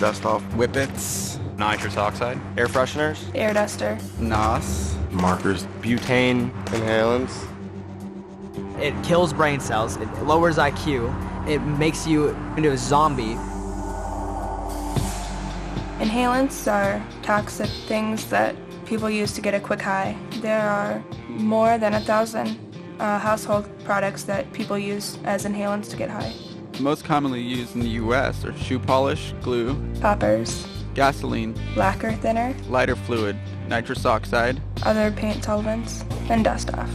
dust off. Whippets, nitrous oxide, air fresheners, air duster, NOS, Markers. butane, Inhalants. It kills brain cells, it lowers IQ, it makes you into a zombie. Inhalants are toxic things that people use to get a quick high. There are more than 1,000 household products that people use as inhalants to get high. most commonly used in the U.S. are shoe polish, glue, Poppers, gasoline, lacquer thinner, lighter fluid, nitrous oxide, other paint solvents, and dust off.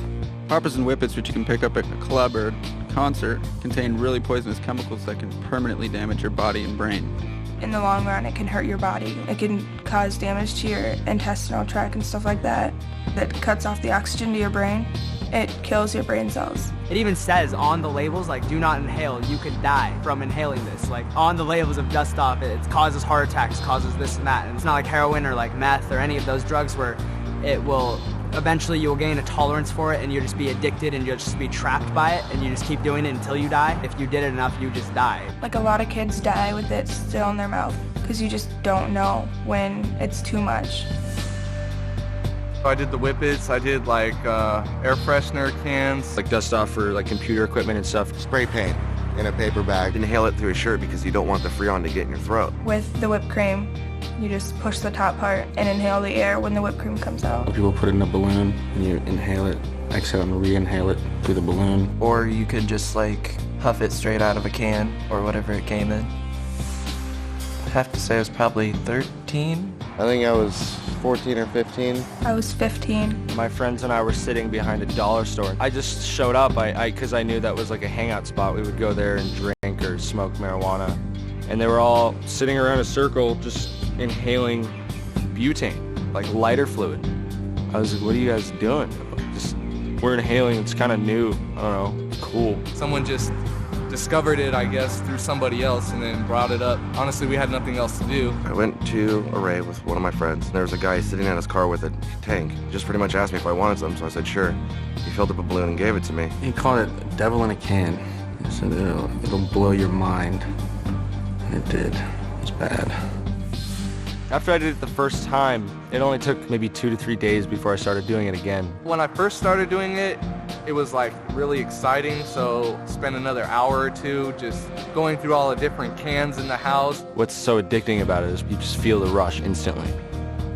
poppers and whippets, which you can pick up at a club or concert, contain really poisonous chemicals that can permanently damage your body and brain. In the long run, it can hurt your body. It can cause damage to your intestinal tract and stuff like that. That cuts off the oxygen to your brain. It kills your brain cells. It even says on the labels, like, do not inhale, you could die from inhaling this. Like, on the labels of dust off, it causes heart attacks, causes this and that. And it's not like heroin or like meth or any of those drugs where it will, eventually you'll gain a tolerance for it and you'll just be addicted and you'll just be trapped by it and you just keep doing it until you die. If you did it enough, you just die. Like, a lot of kids die with it still in their mouth because you just don't know when it's too much. I did the whippets, I did like air freshener cans. Like dust off for like computer equipment and stuff. Spray paint in a paper bag. Inhale it through a shirt because you don't want the Freon to get in your throat. With the whipped cream, you just push the top part and inhale the air when the whipped cream comes out. People put it in a balloon and you inhale it, exhale and re-inhale it through the balloon. Or you could just like huff it straight out of a can or whatever it came in. I have to say I was probably 13. I think I was 14 or 15. I was 15. My friends and I were sitting behind a dollar store. I just showed up because I knew that was like a hangout spot. We would go there and drink or smoke marijuana. And they were all sitting around a circle just inhaling butane, like lighter fluid. I was like, what are you guys doing? We're inhaling, it's kind of new, I don't know, cool. Someone just discovered it, I guess, through somebody else and then brought it up. Honestly, we had nothing else to do. I went to a rave with one of my friends, and there was a guy sitting in his car with a tank. He just pretty much asked me if I wanted some, so I said sure. He filled up a balloon and gave it to me. He called it devil in a can. He said it'll blow your mind. And it did. It was bad. After I did it the first time, it only took maybe 2 to 3 days before I started doing it again. When I first started doing it, it was like really exciting, so spent another hour or two just going through all the different cans in the house. What's so addicting about it is you just feel the rush instantly.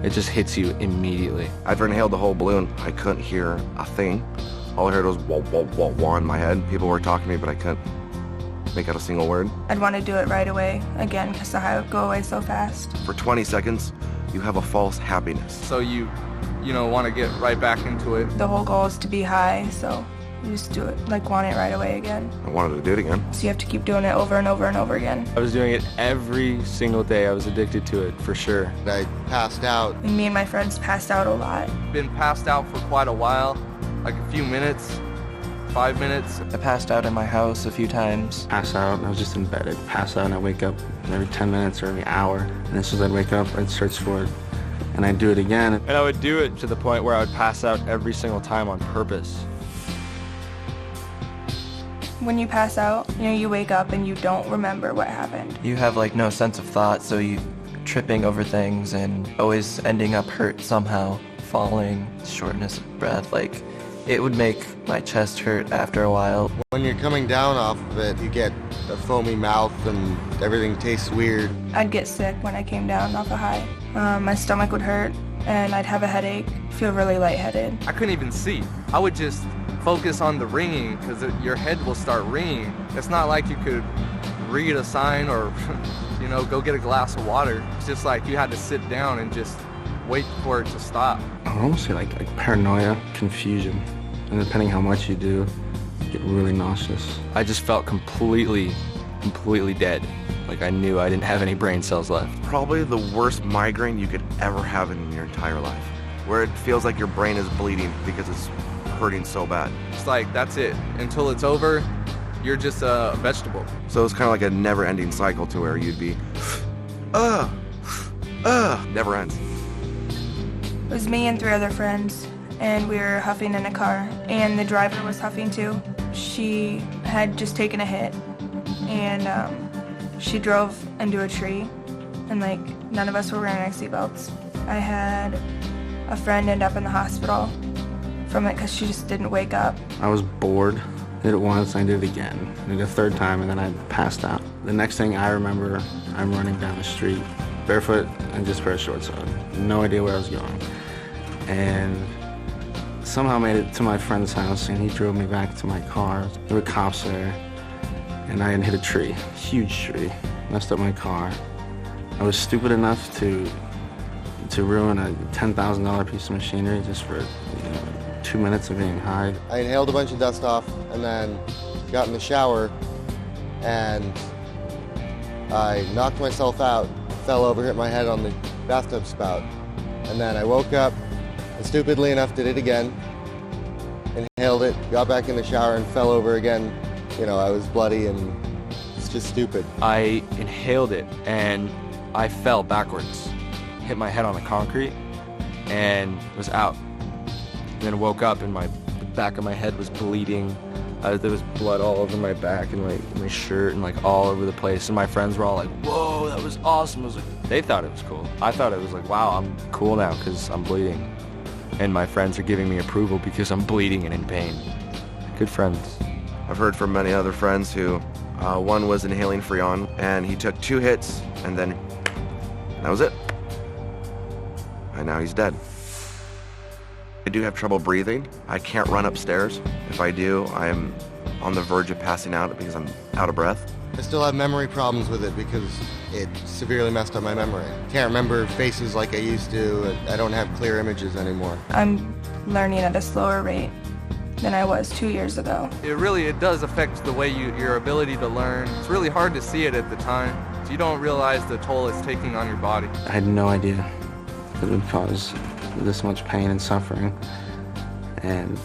It just hits you immediately. After I inhaled the whole balloon, I couldn't hear a thing. All I heard was wah, wah, wah, wah in my head. People were talking to me, but I couldn't make out a single word. I'd want to do it right away, again, because the high would go away so fast. For 20 seconds, you have a false happiness. So you want to get right back into it. The whole goal is to be high, so you just do it, like, want it right away again. I wanted to do it again. So you have to keep doing it over and over and over again. I was doing it every single day. I was addicted to it, for sure. I passed out. And me and my friends passed out a lot. Been passed out for quite a while, like a few minutes, 5 minutes. I passed out in my house a few times. Pass out and I was just in bed. I'd pass out and I'd wake up every 10 minutes or every hour. And as soon as I'd wake up, I'd search for it. And I'd do it again. And I would do it to the point where I would pass out every single time on purpose. When you pass out, you wake up and you don't remember what happened. You have like no sense of thought, so you tripping over things and always ending up hurt somehow, falling, shortness of breath, like it would make my chest hurt after a while. When you're coming down off of it, you get a foamy mouth and everything tastes weird. I'd get sick when I came down off a high. My stomach would hurt and I'd have a headache, feel really lightheaded. I couldn't even see. I would just focus on the ringing because your head will start ringing. It's not like you could read a sign or go get a glass of water. It's just like you had to sit down and just wait for it to stop. I would almost say like paranoia, confusion. And depending how much you do, you get really nauseous. I just felt completely dead. Like I knew I didn't have any brain cells left. Probably the worst migraine you could ever have in your entire life, where it feels like your brain is bleeding because it's hurting so bad. It's like, that's it. Until it's over, you're just a vegetable. So it's kind of like a never-ending cycle to where you'd be, never ends. It was me and 3 other friends, and we were huffing in a car, and the driver was huffing too. She had just taken a hit, and she drove into a tree, and like none of us were wearing our seatbelts. I had a friend end up in the hospital from it because she just didn't wake up. I was bored. Did it once, I did it again. I did it a third time, and then I passed out. The next thing I remember, I'm running down the street, barefoot and just a pair of shorts on. No idea where I was going. And somehow made it to my friend's house, and he drove me back to my car. There were cops there, and I had hit a tree, huge tree, messed up my car. I was stupid enough to ruin a $10,000 piece of machinery just for 2 minutes of being high. I inhaled a bunch of dust off and then got in the shower and I knocked myself out, fell over, hit my head on the bathtub spout. And then I woke up and stupidly enough did it again, inhaled it, got back in the shower and fell over again. I was bloody and it's just stupid. I inhaled it and I fell backwards, hit my head on the concrete and was out. And then woke up and the back of my head was bleeding. There was blood all over my back and my shirt and like all over the place. And my friends were all like, whoa, that was awesome. They thought it was cool. I thought it was like, wow, I'm cool now because I'm bleeding. And my friends are giving me approval because I'm bleeding and in pain. Good friends. I've heard from many other friends who, one was inhaling Freon and he took 2 hits and then that was it. And now he's dead. I do have trouble breathing. I can't run upstairs. If I do, I'm on the verge of passing out because I'm out of breath. I still have memory problems with it because it severely messed up my memory. Can't remember faces like I used to. I don't have clear images anymore. I'm learning at a slower rate than I was 2 years ago. It does affect the way your ability to learn. It's really hard to see it at the time. So you don't realize the toll it's taking on your body. I had no idea that it would cause this much pain and suffering and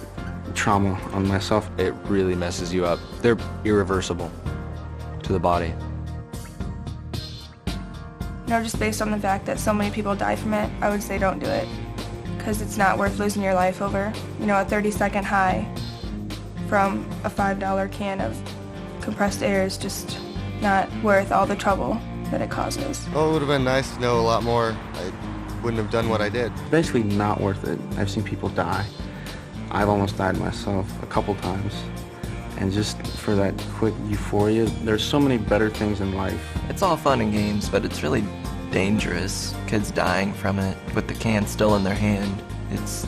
trauma on myself. It really messes you up. They're irreversible to the body. Just based on the fact that so many people die from it, I would say don't do it. Because it's not worth losing your life over, a 30-second high from a $5 can of compressed air is just not worth all the trouble that it causes. Well, it would have been nice to know a lot more. I wouldn't have done what I did. Basically not worth it. I've seen people die. I've almost died myself a couple times. And just for that quick euphoria, there's so many better things in life. It's all fun and games, but it's really dangerous. Kids dying from it with the can still in their hand.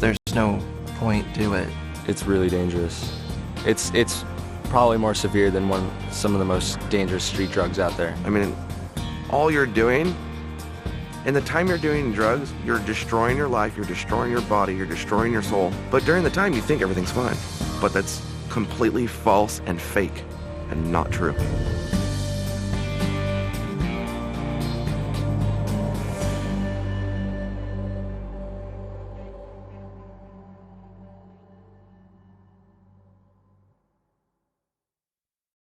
There's no point to it. It's really dangerous. It's probably more severe than some of the most dangerous street drugs out there. I mean, all you're doing, in the time you're doing drugs, you're destroying your life, you're destroying your body, you're destroying your soul. But during the time, you think everything's fine. But that's completely false and fake and not true.